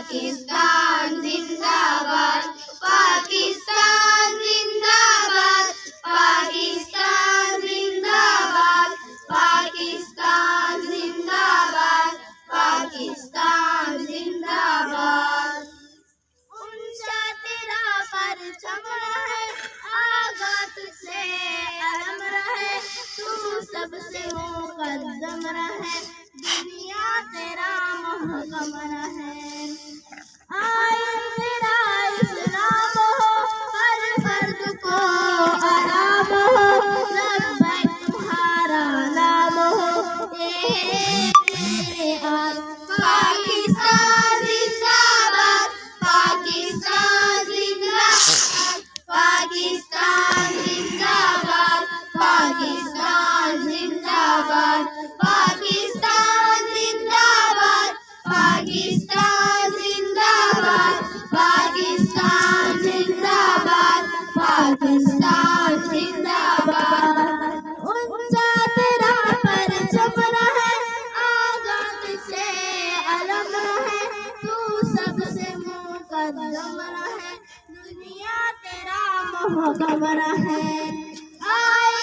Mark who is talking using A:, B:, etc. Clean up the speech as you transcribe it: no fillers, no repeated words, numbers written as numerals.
A: पाकिस्तान जिंदाबाद, पाकिस्तान जिंदाबाद, पाकिस्तान जिंदाबाद, पाकिस्तान जिंदाबाद, पाकिस्तान जिंदाबाद। ऊंचा तेरा परचम रहे, आगा तुझसे अलम रहे, तू सबसे मुकद्दम रहे, दुनिया तेरा महकम रहे। आइन तेरा इस्लाम हो, हर फर्द को आराम हो, लब्बैक तुम्हारा नाम हो, ये मेरे आन। पाकिस्तान जिंदाबाद, पाकिस्तान जिंदाबाद, पाकिस्तान जिंदाबाद, पाकिस्तान जिंदाबाद, पाकिस्तान जिंदाबाद, पाकिस्तान जिंदाबाद, पाकिस्तान जिंदाबाद, पाकिस्तान जिंदाबाद। ऊंचा तेरा परचम रहे, आगा तुझसे अलम रहे, तू सबसे मुकद्दम रहे, दुनिया तेरा महकम रहे। आए